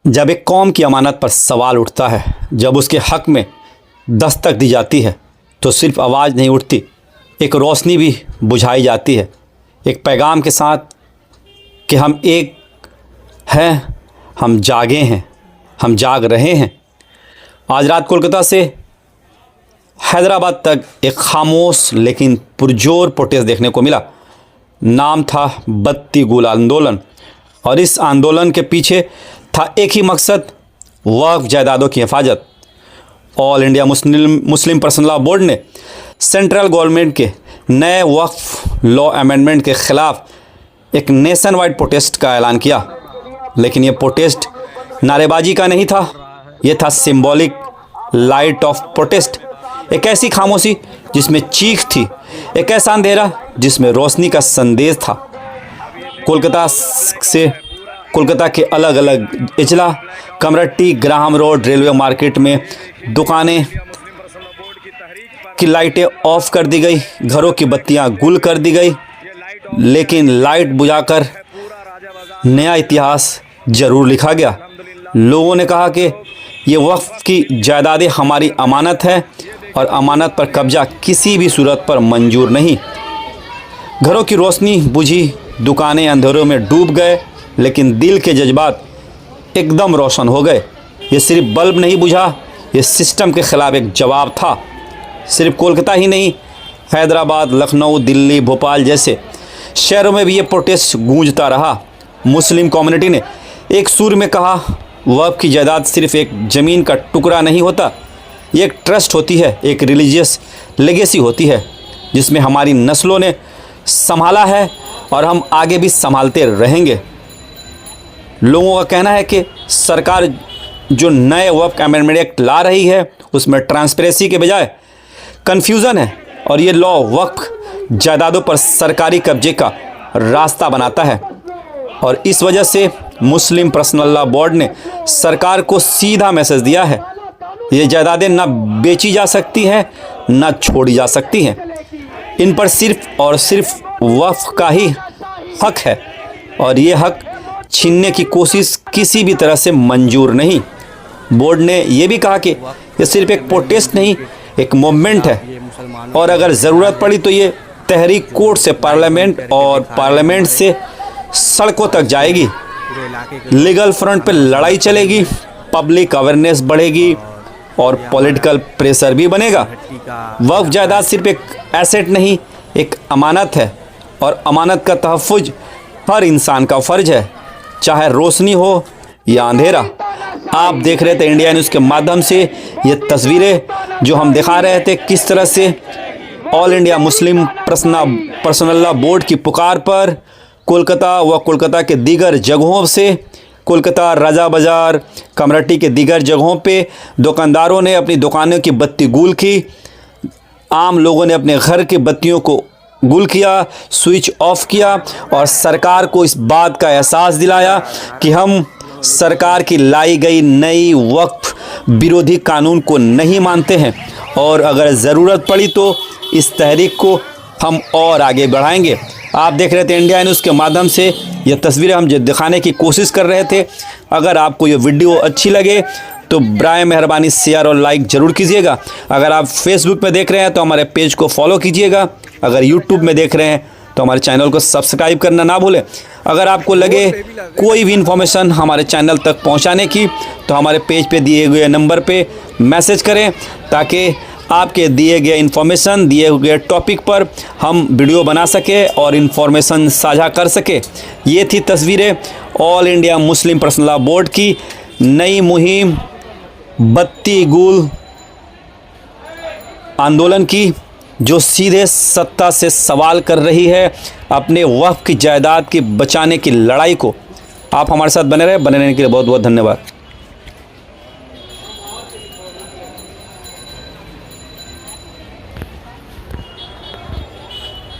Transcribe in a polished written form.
जब एक कौम की अमानत पर सवाल उठता है, जब उसके हक़ में दस्तक दी जाती है, तो सिर्फ आवाज़ नहीं उठती, एक रोशनी भी बुझाई जाती है, एक पैगाम के साथ कि हम एक हैं, हम जागे हैं, हम जाग रहे हैं। आज रात कोलकाता से हैदराबाद तक एक खामोश लेकिन पुरजोर प्रोटेस्ट देखने को मिला। नाम था बत्ती गुल आंदोलन, और इस आंदोलन के पीछे था एक ही मकसद, वक्फ जायदादों की हिफाजत। All India Muslim personal law board ने सेंट्रल गवर्नमेंट के नए वक्फ लॉ अमेंडमेंट के ख़िलाफ़ एक नेशन वाइड प्रोटेस्ट का ऐलान किया। लेकिन ये प्रोटेस्ट नारेबाजी का नहीं था, ये था सिंबॉलिक लाइट ऑफ प्रोटेस्ट। एक ऐसी खामोशी जिसमें चीख थी, एक ऐसा अंधेरा जिसमें रोशनी का संदेश था। कोलकाता के अलग अलग इजला, कमरट्टी, ग्राहम रोड, रेलवे मार्केट में दुकानें की लाइटें ऑफ कर दी गई, घरों की बत्तियां गुल कर दी गई। लेकिन लाइट बुझाकर नया इतिहास ज़रूर लिखा गया। लोगों ने कहा कि ये वक्फ की जायदादें हमारी अमानत है और अमानत पर कब्जा किसी भी सूरत पर मंजूर नहीं। घरों की रोशनी बुझी, दुकानें अंधेरों में डूब गए, लेकिन दिल के जज्बात एकदम रोशन हो गए। ये सिर्फ बल्ब नहीं बुझा, ये सिस्टम के ख़िलाफ़ एक जवाब था। सिर्फ कोलकाता ही नहीं, हैदराबाद, लखनऊ, दिल्ली, भोपाल जैसे शहरों में भी ये प्रोटेस्ट गूंजता रहा। मुस्लिम कम्युनिटी ने एक सुर में कहा, वक्फ की जायदाद सिर्फ एक ज़मीन का टुकड़ा नहीं होता, ये एक ट्रस्ट होती है, एक रिलीजियस लेगेसी होती है, जिसमें हमारी नस्लों ने संभाला है और हम आगे भी संभालते रहेंगे। लोगों का कहना है कि सरकार जो नए वक्फ अमेंडमेंट एक्ट ला रही है, उसमें ट्रांसपेरेंसी के बजाय कन्फ्यूज़न है, और ये लॉ वक्फ जायदादों पर सरकारी कब्जे का रास्ता बनाता है। और इस वजह से मुस्लिम पर्सनल लॉ बोर्ड ने सरकार को सीधा मैसेज दिया है, ये जायदादें ना बेची जा सकती हैं, ना छोड़ी जा सकती हैं। इन पर सिर्फ और सिर्फ वक्फ का ही हक़ है, और ये हक़ छीनने की कोशिश किसी भी तरह से मंजूर नहीं। बोर्ड ने यह भी कहा कि ये सिर्फ एक प्रोटेस्ट नहीं, एक मूवमेंट है, और अगर ज़रूरत पड़ी तो ये तहरीक कोर्ट से पार्लियामेंट और पार्लियामेंट से सड़कों तक जाएगी। लीगल फ्रंट पे लड़ाई चलेगी, पब्लिक अवेयरनेस बढ़ेगी और पॉलिटिकल प्रेशर भी बनेगा। वक्फ जायदाद सिर्फ एक एसेट नहीं, एक अमानत है, और अमानत का तहफ़्फ़ुज़ हर इंसान का फ़र्ज है, चाहे रोशनी हो या अंधेरा। आप देख रहे थे इंडिया न्यूज़ के माध्यम से ये तस्वीरें जो हम दिखा रहे थे, किस तरह से all India Muslim personal law board की पुकार पर कोलकाता व कोलकाता के दीगर जगहों से, कोलकाता, राजा बाज़ार, कमरट्टी के दीगर जगहों पे दुकानदारों ने अपनी दुकानों की बत्ती गुल की, आम लोगों ने अपने घर की बत्तियों को गुल किया, स्विच ऑफ किया, और सरकार को इस बात का एहसास दिलाया कि हम सरकार की लाई गई नई वक्फ विरोधी कानून को नहीं मानते हैं, और अगर ज़रूरत पड़ी तो इस तहरीक को हम और आगे बढ़ाएंगे। आप देख रहे थे इंडिया न्यूज़ के माध्यम से ये तस्वीरें हम जो दिखाने की कोशिश कर रहे थे। अगर आपको ये वीडियो अच्छी लगे तो बराए मेहरबानी शेयर और लाइक ज़रूर कीजिएगा। अगर आप फेसबुक पे देख रहे हैं तो हमारे पेज को फॉलो कीजिएगा। अगर यूट्यूब में देख रहे हैं तो हमारे चैनल को सब्सक्राइब करना ना भूलें। अगर आपको लगे कोई भी इन्फॉर्मेशन हमारे चैनल तक पहुंचाने की तो हमारे पेज पे दिए गए नंबर पे मैसेज करें, ताकि आपके दिए गए इन्फॉर्मेशन, दिए गए टॉपिक पर हम वीडियो बना सके और इन्फॉर्मेशन साझा कर सके। ये थी तस्वीरें all India Muslim personal law board की नई मुहिम बत्ती गुल आंदोलन की, जो सीधे सत्ता से सवाल कर रही है अपने वक्फ की जायदाद की बचाने की लड़ाई को। आप हमारे साथ बने रहने के लिए बहुत बहुत धन्यवाद।